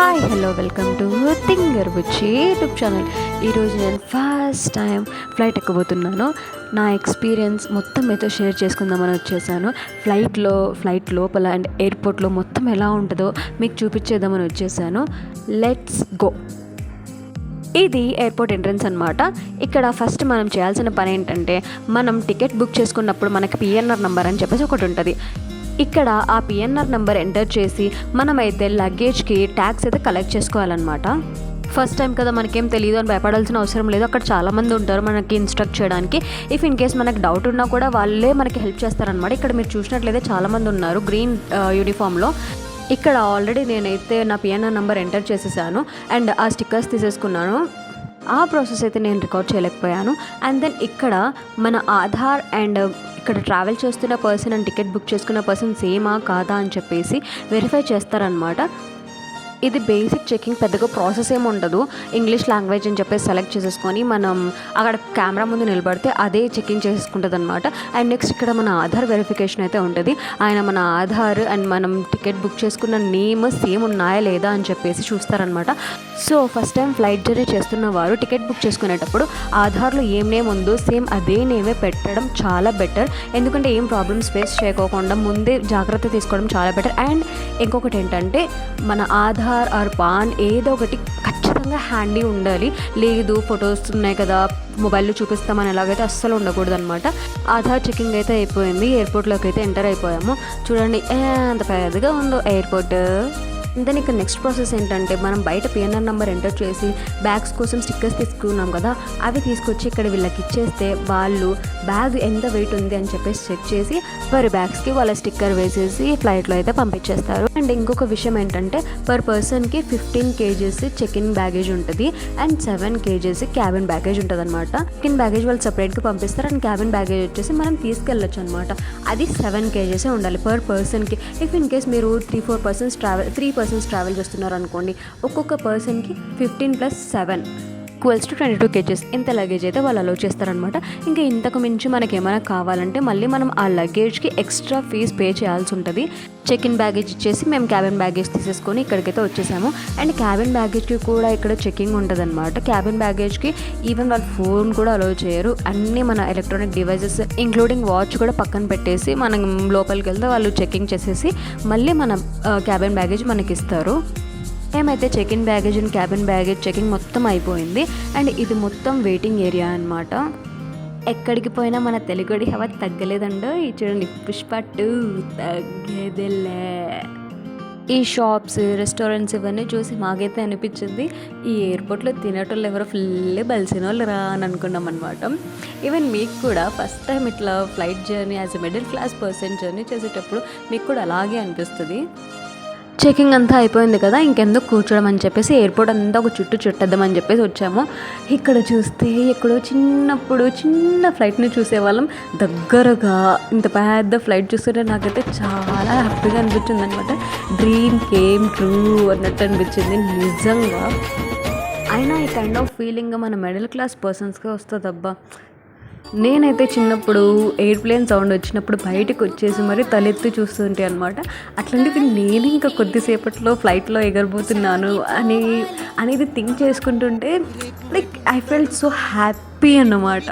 Hi hello welcome to Thingar Buchi YouTube channel. ఈరోజు నేను first time flight ఎక్కబోతున్నాను. నా ఎక్స్పీరియన్స్ మొత్తం మీతో షేర్ చేసుకుందామని వచ్చేసాను. ఫ్లైట్ లోపల అండ్ ఎయిర్పోర్ట్లో మొత్తం ఎలా ఉంటుందో మీకు చూపించేద్దామని వచ్చేసాను. Let's go. ఇది ఎయిర్పోర్ట్ ఎంట్రన్స్ అనమాట. ఇక్కడ ఫస్ట్ మనం చేయాల్సిన పని ఏంటంటే, మనం టికెట్ బుక్ చేసుకున్నప్పుడు మనకి పిఎన్ఆర్ నెంబర్ అని చెప్పేసి ఒకటి ఉంటుంది. ఇక్కడ ఆ పిఎన్ఆర్ నెంబర్ ఎంటర్ చేసి మనమైతే లగేజ్కి ట్యాక్స్ అయితే కలెక్ట్ చేసుకోవాలన్నమాట. ఫస్ట్ టైం కదా, మనకేం తెలియదు అని భయపడాల్సిన అవసరం లేదు. అక్కడ చాలామంది ఉంటారు మనకి ఇన్స్ట్రక్ట్ చేయడానికి. ఇఫ్ ఇన్ కేస్ మనకి డౌట్ ఉన్నా కూడా వాళ్ళే మనకి హెల్ప్ చేస్తారనమాట. ఇక్కడ మీరు చూసినట్లయితే చాలామంది ఉన్నారు గ్రీన్ యూనిఫామ్లో. ఇక్కడ ఆల్రెడీ నేనైతే నా పిఎన్ఆర్ నెంబర్ ఎంటర్ చేసేసాను అండ్ ఆ స్టిక్కర్స్ తీసేసుకున్నాను. ఆ ప్రాసెస్ అయితే నేను రికార్డ్ చేయలేకపోయాను. అండ్ దెన్ ఇక్కడ మన ఆధార్ అండ్ ఇక్కడ ట్రావెల్ చేస్తున్న పర్సన్ అండ్ టికెట్ బుక్ చేసుకున్న పర్సన్ సేమా కాదా అని చెప్పేసి వెరిఫై చేస్తారనమాట. ఇది బేసిక్ చెకింగ్, పెద్దగా ప్రాసెస్ ఏమి ఉండదు. ఇంగ్లీష్ లాంగ్వేజ్ అని చెప్పేసి సెలెక్ట్ చేసేసుకొని మనం అక్కడ కెమెరా ముందు నిలబడితే అదే చెకింగ్ చేసేసుకుంటుంది అనమాట. అండ్ నెక్స్ట్ ఇక్కడ మన ఆధార్ వెరిఫికేషన్ అయితే ఉంటుంది. ఆయన మన ఆధార్ అండ్ మనం టికెట్ బుక్ చేసుకున్న నేమ్ సేమ్ ఉన్నాయా లేదా అని చెప్పేసి చూస్తారనమాట. So first time flight journey చేస్తున్న వారు టికెట్ బుక్ చేసుకునేటప్పుడు ఆధార్లో ఏం నేమ్ ఉందో సేమ్ అదే నేమే పెట్టడం చాలా బెటర్. ఎందుకంటే ఏం ప్రాబ్లమ్స్ ఫేస్ చేయకోకుండా ముందే జాగ్రత్త తీసుకోవడం చాలా బెటర్. అండ్ ఇంకొకటి ఏంటంటే, మన ఆధార్ ఆర్ పాన్ ఏదో ఒకటి ఖచ్చితంగా హ్యాండీ ఉండాలి. లేదు ఫొటోస్ ఉన్నాయి కదా మొబైల్లో చూపిస్తామని ఎలాగైతే అస్సలు ఉండకూడదు అనమాట. ఆధార్ చెకింగ్ అయితే అయిపోయింది. ఎయిర్పోర్ట్లోకి అయితే ఎంటర్ అయిపోయాము. చూడండి ఎంత పెద్దగా ఉందో ఎయిర్పోర్ట్. దెన్ ఇక్కడ నెక్స్ట్ ప్రాసెస్ ఏంటంటే, మనం బయట పిఎన్ఆర్ నెంబర్ ఎంటర్ చేసి బ్యాగ్స్ కోసం స్టిక్కర్స్ తీసుకున్నాం కదా, అవి తీసుకొచ్చి ఇక్కడ వీళ్ళకి ఇచ్చేస్తే వాళ్ళు బ్యాగ్ ఎంత వెయిట్ ఉంది అని చెప్పేసి చెక్ చేసి పర్ బ్యాగ్స్కి వాళ్ళ స్టిక్కర్ వేసేసి ఫ్లైట్లో అయితే పంపించేస్తారు. అండ్ ఇంకొక విషయం ఏంటంటే, పర్ పర్సన్కి 15 kgs చెక్ ఇన్ బ్యాగేజ్ ఉంటుంది అండ్ 7 kgs క్యాబిన్ బ్యాగేజ్ ఉంటుంది అనమాట. చెక్ ఇన్ బ్యాగేజ్ వాళ్ళు సపరేట్గా పంపిస్తారు అండ్ క్యాబిన్ బ్యాగేజ్ వచ్చేసి మనం తీసుకెళ్ళొచ్చు అనమాట. అది 7 kgs ఉండాలి పర్ పర్సన్కి. ఇఫ్ ఇన్ కేస్ మీరు 3 పర్సన్స్ ట్రావెల్ చేస్తున్నారు అనుకోండి, ఒక్కొక్క పర్సన్కి 15 + 7 = 22 kgs ఇంత లగేజ్ అయితే వాళ్ళు అలౌ చేస్తారనమాట. ఇంకా ఇంతకు మించి మనకి ఏమైనా కావాలంటే మళ్ళీ మనం ఆ లగేజ్కి ఎక్స్ట్రా ఫీజ్ పే చేయాల్సి ఉంటుంది. చెక్ ఇన్ బ్యాగేజ్ ఇచ్చేసి మేము క్యాబిన్ బ్యాగేజ్ తీసేసుకొని ఇక్కడికైతే వచ్చేసాము. అండ్ క్యాబిన్ బ్యాగేజ్కి కూడా ఇక్కడ చెకింగ్ ఉంటుంది అనమాట. క్యాబిన్ బ్యాగేజ్కి ఈవెన్ వాళ్ళు ఫోన్ కూడా అలౌ చేయరు. అన్నీ మన ఎలక్ట్రానిక్ డివైజెస్ ఇంక్లూడింగ్ వాచ్ కూడా పక్కన పెట్టేసి మనం లోపలికి వెళ్తే వాళ్ళు చెకింగ్ చేసేసి మళ్ళీ మన క్యాబిన్ బ్యాగేజ్ మనకి ఇస్తారు. మేమైతే check in baggage and cabin baggage checking మొత్తం అయిపోయింది. అండ్ ఇది మొత్తం వెయిటింగ్ ఏరియా అనమాట. ఎక్కడికి పోయినా మన తెలుగుడి హవా తగ్గలేదండో. ఈ చూడండి, పుష్ప 2 తగ్గేదిలే. ఈ షాప్స్, రెస్టారెంట్స్ ఇవన్నీ చూసి మాకైతే అనిపించింది, ఈ ఎయిర్పోర్ట్లో తినేటోళ్ళు ఎవరో ఫుల్ బలిసిన వాళ్ళు రా అని అనుకున్నాం అనమాట. ఈవెన్ మీకు కూడా ఫస్ట్ టైం ఇట్లా flight journey as a middle class person journey చేసేటప్పుడు మీకు కూడా అలాగే అనిపిస్తుంది. చెకింగ్ అంతా అయిపోయింది కదా, ఇంకెందుకు కూర్చోడం అని చెప్పేసి ఎయిర్పోర్ట్ అంతా ఒక చుట్టేద్దామని చెప్పేసి వచ్చాము. ఇక్కడ చూస్తే ఎక్కడో చిన్న ఫ్లైట్ని చూసేవాళ్ళం. దగ్గరగా ఇంత పెద్ద ఫ్లైట్ చూస్తుంటే నాకైతే చాలా హ్యాపీగా అనిపించింది అనమాట. డ్రీమ్ కేమ్ ట్రూ అన్నట్టు అనిపించింది నిజంగా. అయినా ఈ కైండ్ ఆఫ్ ఫీలింగ్ మన మిడిల్ క్లాస్ పర్సన్స్కే వస్తుంది అబ్బా. నేనైతే చిన్నప్పుడు ఎయిర్ప్లేన్ సౌండ్ వచ్చినప్పుడు బయటకు వచ్చేసి మరీ తలెత్తి చూస్తుంటే అనమాట. అట్లాంటిది నేను ఇంకా కొద్దిసేపట్లో ఫ్లైట్లో ఎగరబోతున్నాను అనేది థింక్ చేసుకుంటుంటే like I felt so happy అన్నమాట.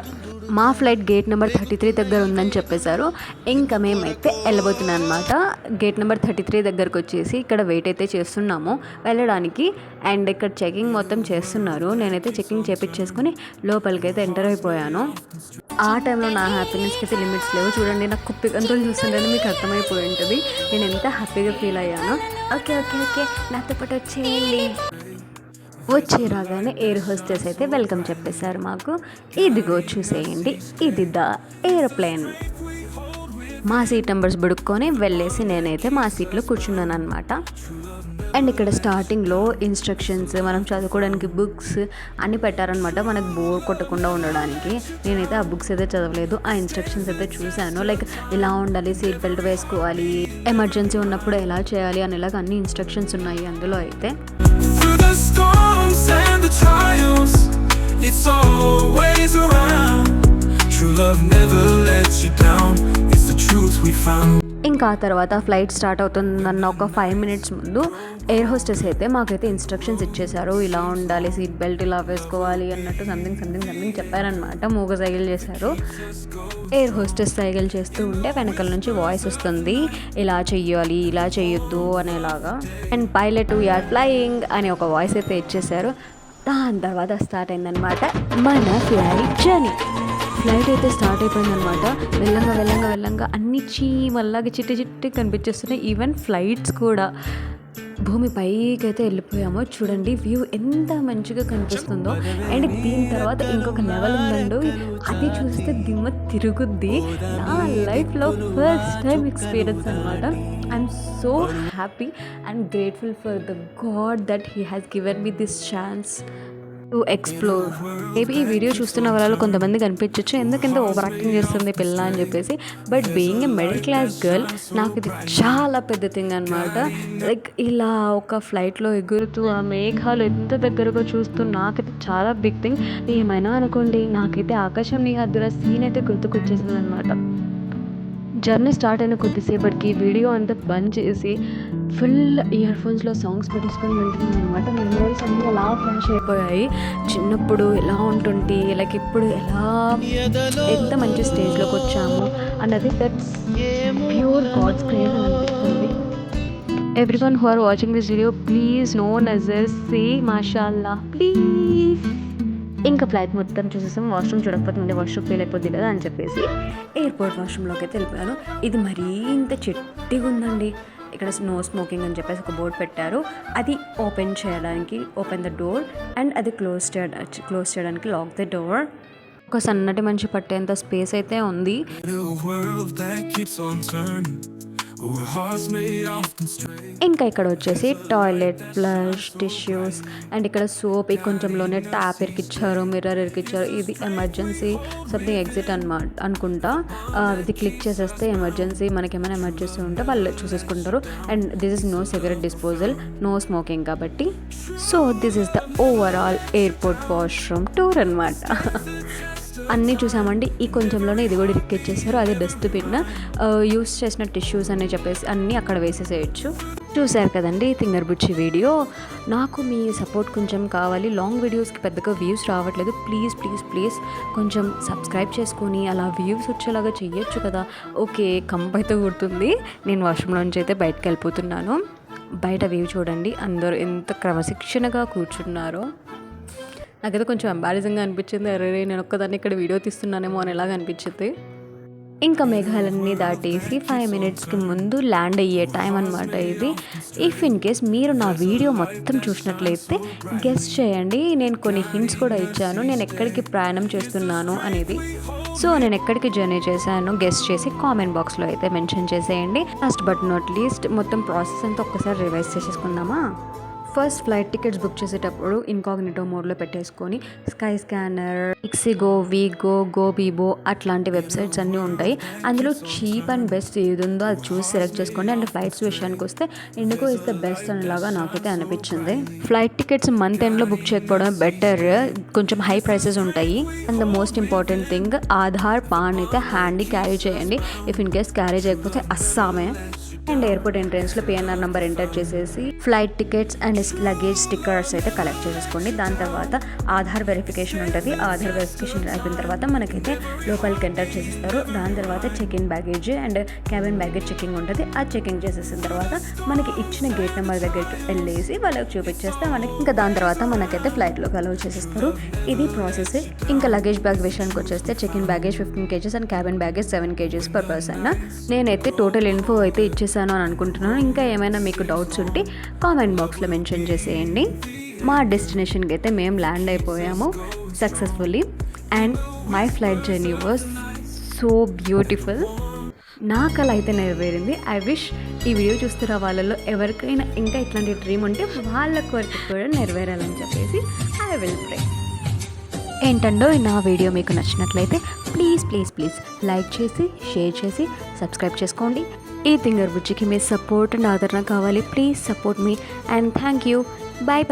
మా ఫ్లైట్ గేట్ నెంబర్ 33 దగ్గర ఉందని చెప్పేశారు. ఇంకా మేమైతే వెళ్ళబోతున్నాం అనమాట. గేట్ నెంబర్ 33 దగ్గరకు వచ్చేసి ఇక్కడ వెయిట్ అయితే చేస్తున్నాము వెళ్ళడానికి. అండ్ ఇక్కడ చెకింగ్ మొత్తం చేస్తున్నారు. నేనైతే చెకింగ్ చేపించేసుకొని లోపలికి అయితే ఎంటర్ అయిపోయాను. ఆ టైంలో నా హ్యాపీనెస్కి అయితే లిమిట్స్ లేవు. చూడండి, నాకు కుప్పి గంతులు చూస్తుంటే మీకు అర్థమైపోయి ఉంటుంది నేను ఎంత హ్యాపీగా ఫీల్ అయ్యాను. ఓకే నాతో పాటు వచ్చి రాగానే ఎయిర్ హోస్టెస్ అయితే వెల్కమ్ చెప్పేశారు మాకు. ఇదిగో చూసేయండి, ఇది ద ఏరోప్లేన్. మా సీట్ నెంబర్స్ బుడుక్కొని వెళ్ళేసి నేనైతే మా సీట్లో కూర్చున్నాను అనమాట. అండ్ ఇక్కడ స్టార్టింగ్లో ఇన్స్ట్రక్షన్స్, మనం చదువుకోవడానికి బుక్స్ అన్నీ పెట్టారనమాట మనకు బోర్ కొట్టకుండా ఉండడానికి. నేనైతే ఆ బుక్స్ అయితే చదవలేదు, ఆ ఇన్స్ట్రక్షన్స్ అయితే చూశాను. లైక్ ఇలా ఉండాలి, సీట్ బెల్ట్ వేసుకోవాలి, ఎమర్జెన్సీ ఉన్నప్పుడు ఎలా చేయాలి అనేలాగా అన్ని ఇన్స్ట్రక్షన్స్ ఉన్నాయి అందులో అయితే. Storms and the trials, it's always around. True love never lets you down. It's the truth we found. ఇంకా ఆ తర్వాత ఫ్లైట్ స్టార్ట్ అవుతుందన్న ఒక 5 మినిట్స్ ముందు ఎయిర్ హోస్టెస్ అయితే మాకైతే ఇన్స్ట్రక్షన్స్ ఇచ్చేశారు. ఇలా ఉండాలి, సీట్ బెల్ట్ ఇలా వేసుకోవాలి అన్నట్టు సంథింగ్ చెప్పారనమాట. మూగ సైకిల్ చేశారు. ఎయిర్ హోస్టెస్ సైకిల్ చేస్తూ ఉంటే వెనకాల నుంచి వాయిస్ వస్తుంది, ఇలా చెయ్యాలి, ఇలా చేయొద్దు అనేలాగా. అండ్ పైలట్ వీఆర్ ఫ్లయింగ్ అని ఒక వాయిస్ అయితే ఇచ్చేశారు. దాని తర్వాత స్టార్ట్ అయిందనమాట మన ఫ్లైట్ జర్నీ. ఫ్లైట్ అయితే స్టార్ట్ అయిపోయిందనమాట. వెళ్ళంగా అన్ని చీమల్లాగా చిట్టి కనిపించేస్తున్నాయి. ఈవెన్ ఫ్లైట్స్ కూడా భూమి పైకి అయితే వెళ్ళిపోయామో చూడండి, వ్యూ ఎంత మంచిగా కనిపిస్తుందో. అండ్ దీని తర్వాత ఇంకొక లెవెల్ ఉందండి, అది చూస్తే దిమ్మ తిరుగుద్ది. నా లైఫ్లో ఫస్ట్ టైం ఎక్స్పీరియన్స్ అనమాట. I'm so happy and grateful for the God that he has given me this chance to explore. Maybe ఈ వీడియో చూస్తున్న వాళ్ళు కొంతమంది కనిపించవచ్చు, ఎందుకంత ఓవర్ యాక్టింగ్ చేస్తుంది పిల్ల అని చెప్పేసి. But being a middle class girl నాకు ఇది చాలా పెద్ద థింగ్ అనమాట. లైక్ ఇలా ఒక ఫ్లైట్లో ఎగురుతూ ఆ మేఘాలు ఎంత దగ్గరగా చూస్తూ నాకైతే చాలా బిగ్ థింగ్. ఏమైనా అనుకోండి, నాకైతే ఆకాశం నీ హద్దుల సీన్ అయితే గుర్తుకొచ్చేసింది అనమాట. జర్నీ స్టార్ట్ అయిన కొద్దిసేపటికి వీడియో అంతా బంద్ చేసి ఫుల్ ఇయర్ ఫోన్స్లో సాంగ్స్ పెట్టేసుకొని వింటున్నాను అనమాట. మెమరీస్ అన్నీ అలా ఫ్లాష్ అయిపోయాయి. చిన్నప్పుడు ఎలా ఉంటుంటే లైక్ ఇప్పుడు ఎంత మంచి స్టేజ్లోకి వచ్చాము అన్నది దట్స్ ప్యూర్ గాడ్స్ క్రేజ్ అని అనిపిస్తుంది. Everyone who are watching this video please no నజర్ సే మాషాల్లా ప్లీజ్. ఇంకా ఫ్లైట్ మొత్తం చూసేసాం. వాష్రూమ్ చూడకపోతే ముందే వాష్రూమ్ ఫెయిల్ అయిపోద్ది కదా అని చెప్పేసి ఎయిర్పోర్ట్ వాష్రూమ్లోకి అయితే వెళ్ళిపోయాను. ఇది మరీ ఇంత చెట్టిగా ఉందండి. ఇక్కడ నో స్మోకింగ్ అని చెప్పేసి ఒక బోర్డు పెట్టారు. అది ఓపెన్ చేయడానికి ఓపెన్ ద డోర్ అండ్ అది క్లోజ్ చేయడానికి లాక్ ద డోర్. ఒక సన్నటి మనిషి పట్టేంత స్పేస్ అయితే ఉంది. ఇంకా ఇక్కడ వచ్చేసి టాయిలెట్, ఫ్లష్, టిష్యూస్ అండ్ ఇక్కడ సోప్ కొంచెంలోనే ట్యాప్ ఇరికిచ్చారు, మిర్రర్ ఇరికిచ్చారు. ఇది ఎమర్జెన్సీ సంథింగ్ ఎగ్జిట్ అనుకుంటా. ఇది క్లిక్ చేసేస్తే ఎమర్జెన్సీ, మనకి ఏమైనా ఎమర్జెన్సీ ఉంటే వాళ్ళు చూసేసుకుంటారు. And this is no cigarette disposal, no smoking కాబట్టి. So this is the overall airport washroom tour అనమాట. అన్నీ చూసామండి. ఈ కొంచెంలోనే ఇది కూడా ఇరికిచ్చేసారు, అది డస్ట్బిన్. యూస్ చేసిన టిష్యూస్ అని చెప్పేసి అన్నీ అక్కడ వేసేసేయచ్చు. చూశారు కదండి తింగర్ బుచ్చి వీడియో. నాకు మీ సపోర్ట్ కొంచెం కావాలి. లాంగ్ వీడియోస్కి పెద్దగా వ్యూస్ రావట్లేదు. ప్లీజ్ కొంచెం సబ్స్క్రైబ్ చేసుకొని అలా వ్యూస్ వచ్చేలాగా చెయ్యొచ్చు కదా. ఓకే, కంప్ అయితే గుర్తుంది. నేను వాష్రూమ్లోంచి అయితే బయటకు వెళ్ళిపోతున్నాను. బయట వ్యూ చూడండి, అందరూ ఎంత క్రమశిక్షణగా కూర్చున్నారో. నాకైతే కొంచెం ఎంబారసింగ్గా అనిపించింది. అరే నేను ఒక్కదాన్ని ఇక్కడ వీడియో తీస్తున్నానేమో అని ఎలాగ అనిపించింది. ఇంకా మేఘాలన్నీ దాటేసి 5 మినిట్స్కి ముందు ల్యాండ్ అయ్యే టైం అనమాట ఇది. ఇఫ్ ఇన్ కేస్ మీరు నా వీడియో మొత్తం చూసినట్లయితే గెస్ చేయండి. నేను కొన్ని హింట్స్ కూడా ఇచ్చాను, నేను ఎక్కడికి ప్రయాణం చేస్తున్నాను అనేది. సో నేను ఎక్కడికి జర్నీ చేశాను గెస్ చేసి కామెంట్ బాక్స్లో అయితే మెన్షన్ చేసేయండి. లాస్ట్ బట్ నాట్ లీస్ట్ మొత్తం ప్రాసెస్ అంతా ఒక్కసారి రివైజ్ చేసేసుకుందామా. ఫస్ట్ ఫ్లైట్ టికెట్స్ బుక్ చేసేటప్పుడు ఇన్కాగ్నిటో మోడ్లో పెట్టేసుకొని Skyscanner, ixigo, Wego, Goibibo అట్లాంటి వెబ్సైట్స్ అన్నీ ఉంటాయి. అందులో చీప్ అండ్ బెస్ట్ ఏది ఉందో అది చూసి సెలెక్ట్ చేసుకోండి. అండ్ ఫ్లైట్స్ విషయానికి వస్తే ఇండిగో ఇస్ ద బెస్ట్ అనేలాగా నాకైతే అనిపించింది. ఫ్లైట్ టికెట్స్ మంత్ ఎండ్లో బుక్ చేయకపోవడం బెటర్, కొంచెం హై ప్రైసెస్ ఉంటాయి. And the most important thing Aadhaar, pan అయితే హ్యాండీ క్యారీ చేయండి. ఇఫ్ ఇన్ కేస్ క్యారీ చేయకపోతే అస్సామే. అండ్ ఎయిర్పోర్ట్ ఎంట్రన్స్లో పిఎన్ఆర్ నెంబర్ ఎంటర్ చేసేసి flight tickets and luggage stickers అయితే కలెక్ట్ చేసేసుకోండి. దాని తర్వాత ఆధార్ వెరిఫికేషన్ ఉంటుంది. ఆధార్ వెరిఫికేషన్ అయిపోయిన తర్వాత మనకైతే లోపలికి ఎంటర్ చేసేస్తారు. దాని తర్వాత check in baggage and cabin baggage checking ఉంటుంది. ఆ చెకింగ్ చేసేసిన తర్వాత మనకి ఇచ్చిన గేట్ నెంబర్ దగ్గరికి వెళ్ళేసి వాళ్ళకి చూపించేస్తే మనకి ఇంకా దాని తర్వాత మనకైతే ఫ్లైట్లోకి అలౌ చేసేస్తారు. ఇది ప్రాసెస్. ఇంకా లగేజ్ బ్యాగ్ విషయానికి వచ్చేస్తే check in baggage 15 kgs and cabin baggage 7 kgs per person. నేనైతే టోటల్ ఇన్ఫో అయితే ఇచ్చేసాను అని అనుకుంటున్నాను. ఇంకా ఏమైనా మీకు డౌట్స్ ఉంటే కామెంట్ బాక్స్లో మెన్షన్ చేసేయండి. మా డెస్టినేషన్కి అయితే మేము ల్యాండ్ అయిపోయాము successfully. And my flight journey was so beautiful. నాకు అలా అయితే నెరవేరింది. ఐ విష్ ఈ వీడియో చూస్తున్న వాళ్ళలో ఎవరికైనా ఇంకా ఇట్లాంటి డ్రీమ్ ఉంటే వాళ్ళ కోరిక కూడా నెరవేరాలని చెప్పేసి ఐ విల్ ప్రే. ఏంటండో నా వీడియో మీకు నచ్చినట్లయితే ప్లీజ్ లైక్ చేసి, షేర్ చేసి, సబ్స్క్రైబ్ చేసుకోండి. ఈ తింగర్ బుజ్జికి మీ సపోర్ట్ అండ్ ఆదరణ కావాలి. ప్లీజ్ సపోర్ట్ మీ అండ్ థ్యాంక్ యూ. బాయ్.